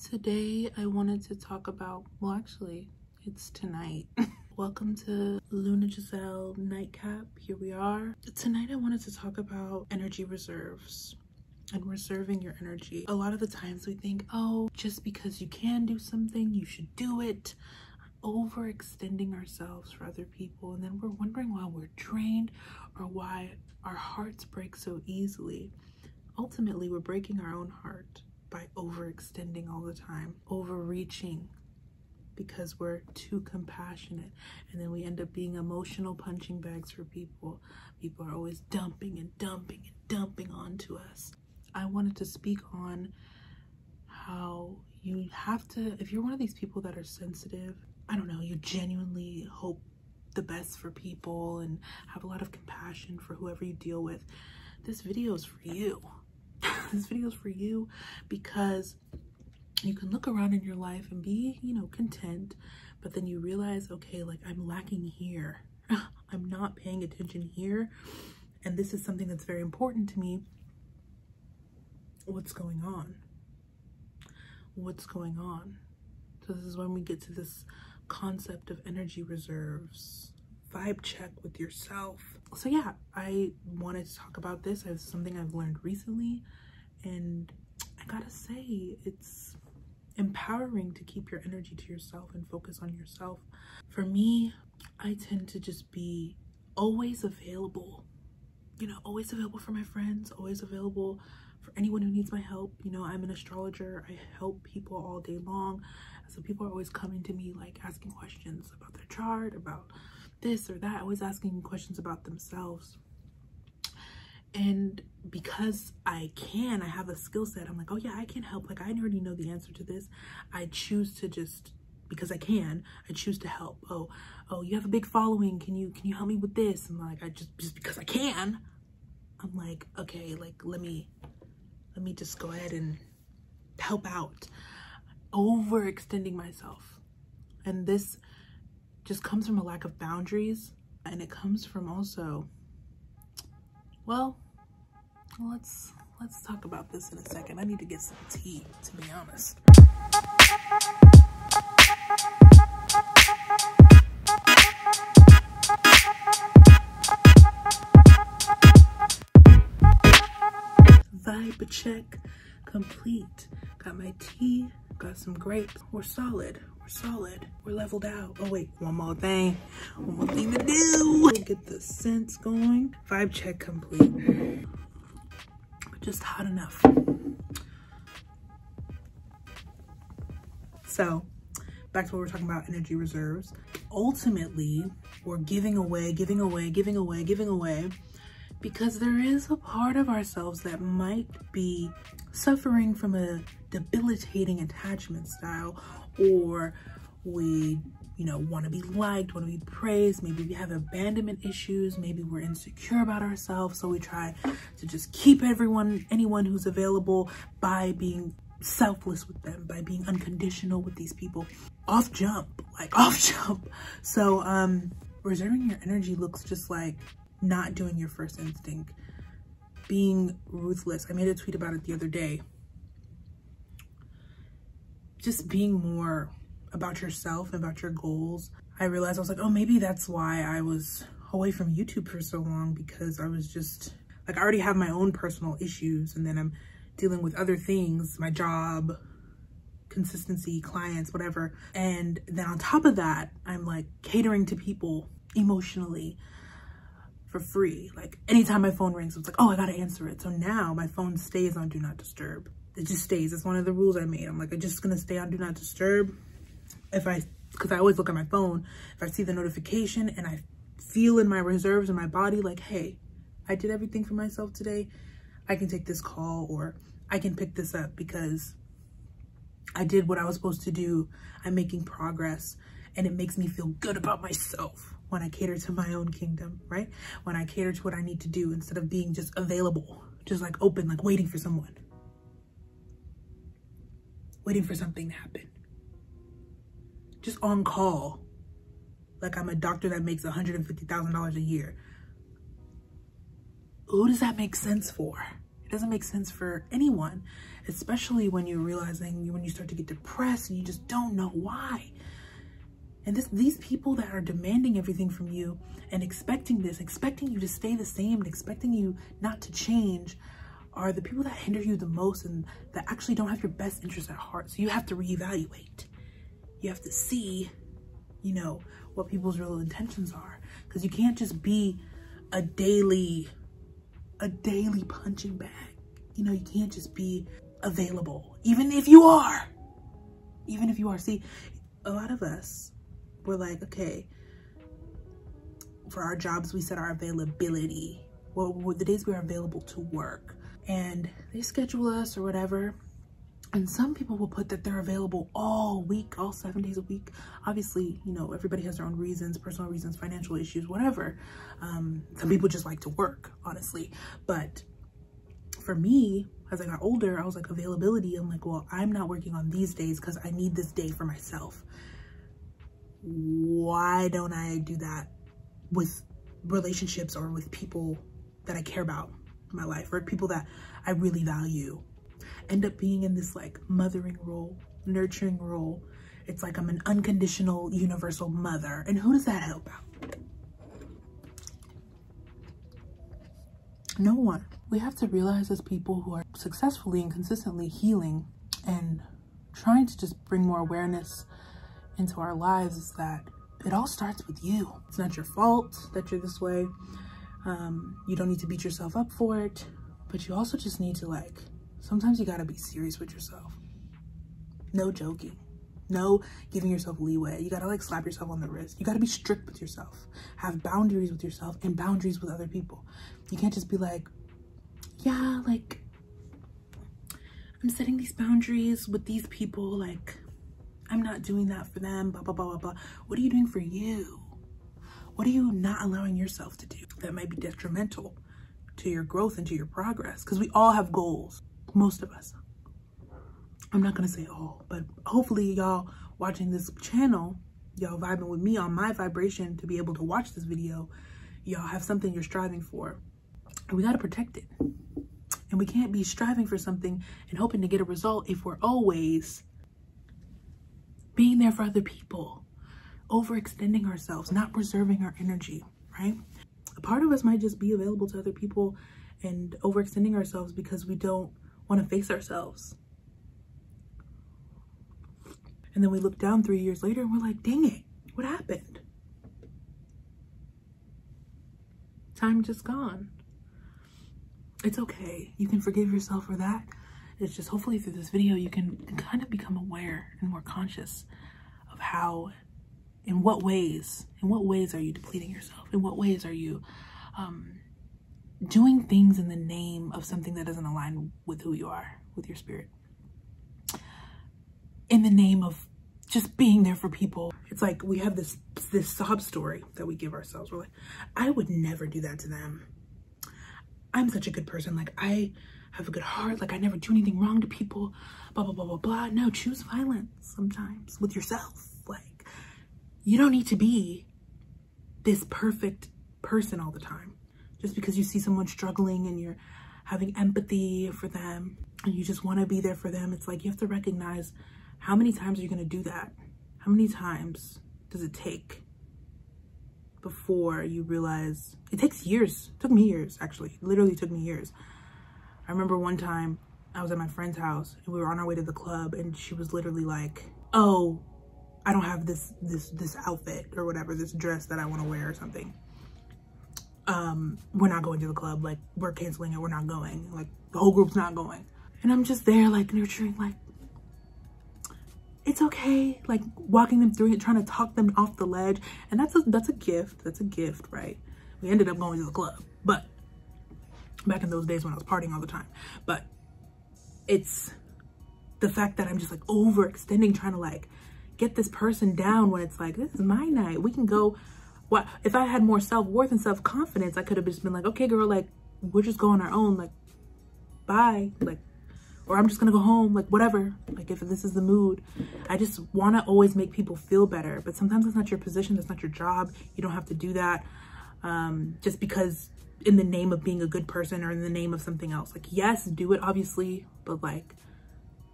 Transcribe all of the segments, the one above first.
Today I wanted to talk about, well actually it's tonight. Welcome to Luna Giselle Nightcap. Here we are. Tonight I wanted to talk about energy reserves and reserving your energy. A lot of the times we think, oh, just because you can do something, you should do it. Overextending ourselves for other people, and then we're wondering why we're drained or why our hearts break so easily. Ultimately, we're breaking our own heart by overextending all the time, overreaching because we're too compassionate, and then we end up being emotional punching bags for people. People are always dumping and dumping and dumping onto us. I wanted to speak on how you have to, if you're one of these people that are sensitive, I don't know, you genuinely hope the best for people and have a lot of compassion for whoever you deal with, this video is for you. This video is for you because you can look around in your life and be, you know, content, but then you realize, okay, like I'm lacking here. I'm not paying attention here. And this is something that's very important to me. What's going on? What's going on? So this is when we get to this concept of energy reserves, vibe check with yourself. So yeah, I wanted to talk about this as something I've learned recently, and I gotta say, it's empowering to keep your energy to yourself and focus on yourself. For me, I tend to just be always available, you know, always available for my friends, always available for anyone who needs my help. You know, I'm an astrologer, I help people all day long. So people are always coming to me, like asking questions about their chart, about this or that, always asking questions about themselves. And because I have a skill set, I'm like, oh yeah, I can help. Like I already know the answer to this. I choose to just, because I choose to help. Oh, you have a big following. Can you help me with this? And like, I just because I can, I'm like, okay, like let me just go ahead and help out. Overextending myself, and this just comes from a lack of boundaries, and it comes from also, well, let's talk about this in a second. I need to get some tea, to be honest. Vibe check complete. Got my tea, got some grapes. We're solid, we're leveled out. Oh wait, one more thing to do. Get the scents going. Vibe check complete. Just hot enough. So back to what we're talking about, energy reserves. Ultimately, we're giving away because there is a part of ourselves that might be suffering from a debilitating attachment style, or we, you know, want to be liked, want to be praised. Maybe we have abandonment issues. Maybe we're insecure about ourselves. So we try to just keep anyone who's available by being selfless with them, by being unconditional with these people. Off jump. So reserving your energy looks just like not doing your first instinct, being ruthless. I made a tweet about it the other day. Just being more about yourself, about your goals. I realized, I was like, oh, maybe that's why I was away from YouTube for so long, because I was just like, I already have my own personal issues, and then I'm dealing with other things, my job, consistency, clients, whatever. And then on top of that, I'm like catering to people emotionally for free. Like anytime my phone rings, it's like, oh, I gotta answer it. So now my phone stays on do not disturb. It just stays. It's one of the rules I made. I'm like, I'm just gonna stay on do not disturb. Because I always look at my phone, if I see the notification and I feel in my reserves in my body, like, hey, I did everything for myself today, I can take this call, or I can pick this up because I did what I was supposed to do. I'm making progress, and it makes me feel good about myself when I cater to my own kingdom, right? When I cater to what I need to do instead of being just available, just like open, like waiting for someone, waiting for something to happen. Just on call, like I'm a doctor that makes $150,000 a year. Who does that make sense for? It doesn't make sense for anyone, especially when you're realizing, when you start to get depressed and you just don't know why. And these people that are demanding everything from you and expecting you to stay the same and expecting you not to change, are the people that hinder you the most and that actually don't have your best interest at heart. So you have to reevaluate. You have to see, you know, what people's real intentions are, because you can't just be a daily punching bag. You know, you can't just be available, even if you are. See, a lot of us, we're like, okay, for our jobs, we set our availability. Well, the days we are available to work, and they schedule us or whatever. And some people will put that they're available all week, all 7 days a week. Obviously, you know, everybody has their own reasons, personal reasons, financial issues, whatever. Some people just like to work, honestly. But for me, as I got older, I was like, availability. I'm like, well, I'm not working on these days because I need this day for myself. Why don't I do that with relationships or with people that I care about in my life, or people that I really value? End up being in this like mothering role, nurturing role. It's like I'm an unconditional universal mother. And who does that help out? No one. We have to realize, as people who are successfully and consistently healing and trying to just bring more awareness into our lives, is that it all starts with you. It's not your fault that you're this way. You don't need to beat yourself up for it, but you also just need to, like, sometimes you gotta be serious with yourself. No joking. No giving yourself leeway. You gotta like slap yourself on the wrist. You gotta be strict with yourself. Have boundaries with yourself and boundaries with other people. You can't just be like, yeah, like, I'm setting these boundaries with these people, like, I'm not doing that for them, blah, blah, blah, blah, blah. What are you doing for you? What are you not allowing yourself to do that might be detrimental to your growth and to your progress? Because we all have goals, most of us. I'm not gonna say all, but hopefully y'all watching this channel, y'all vibing with me on my vibration to be able to watch this video, y'all have something you're striving for. And we gotta protect it. And we can't be striving for something and hoping to get a result if we're always being there for other people, overextending ourselves, not preserving our energy, right? A part of us might just be available to other people and overextending ourselves because we don't want to face ourselves. And then we look down 3 years later and we're like, dang it, what happened? Time just gone. It's okay. You can forgive yourself for that. It's just hopefully through this video, you can kind of become aware and more conscious of how, in what ways are you depleting yourself? In what ways are you doing things in the name of something that doesn't align with who you are, with your spirit? In the name of just being there for people. It's like we have this sob story that we give ourselves. We're like, I would never do that to them. I'm such a good person. Like, I have a good heart. Like, I never do anything wrong to people. Blah, blah, blah, blah, blah. No, choose violence sometimes with yourself. Like, you don't need to be this perfect person all the time. Just because you see someone struggling and you're having empathy for them and you just want to be there for them, it's like you have to recognize, how many times are you going to do that? How many times does it take before you realize? It takes years. It took me years, actually. It literally took me years. I remember one time I was at my friend's house and we were on our way to the club and she was literally like, oh, I don't have this outfit or whatever, this dress that I want to wear or something. We're not going to the club. Like, we're canceling it. We're not going. Like, the whole group's not going. And I'm just there, like, nurturing, like, it's okay, like walking them through it, trying to talk them off the ledge. And that's a gift. That's a gift, right? We ended up going to the club, but back in those days when I was partying all the time. But it's the fact that I'm just like overextending, trying to like get this person down when it's like, this is my night. We can go. What if I had more self-worth and self-confidence? I could have just been like, okay, girl, like, we'll just go on our own, like, bye, like, or I'm just gonna go home, like, whatever, like, if this is the mood. I just want to always make people feel better, but sometimes it's not your position, that's not your job. You don't have to do that just because in the name of being a good person or in the name of something else. Like, yes, do it obviously, but like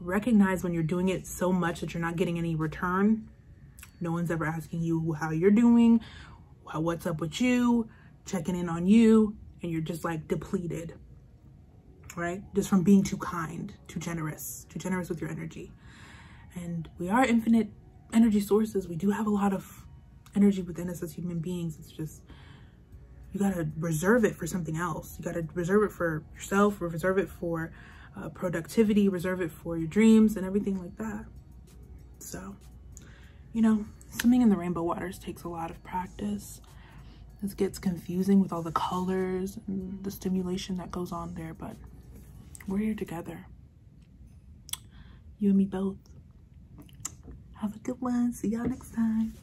recognize when you're doing it so much that you're not getting any return. No one's ever asking you how you're doing, what's up with you, checking in on you, and you're just like depleted, right? Just from being too kind, too generous with your energy. And we are infinite energy sources. We do have a lot of energy within us as human beings. It's just, you gotta reserve it for something else. You gotta reserve it for yourself, or reserve it for productivity, reserve it for your dreams and everything like that. So, you know, swimming in the rainbow waters takes a lot of practice. This gets confusing with all the colors and the stimulation that goes on there, but we're here together. You and me both. Have a good one. See y'all next time.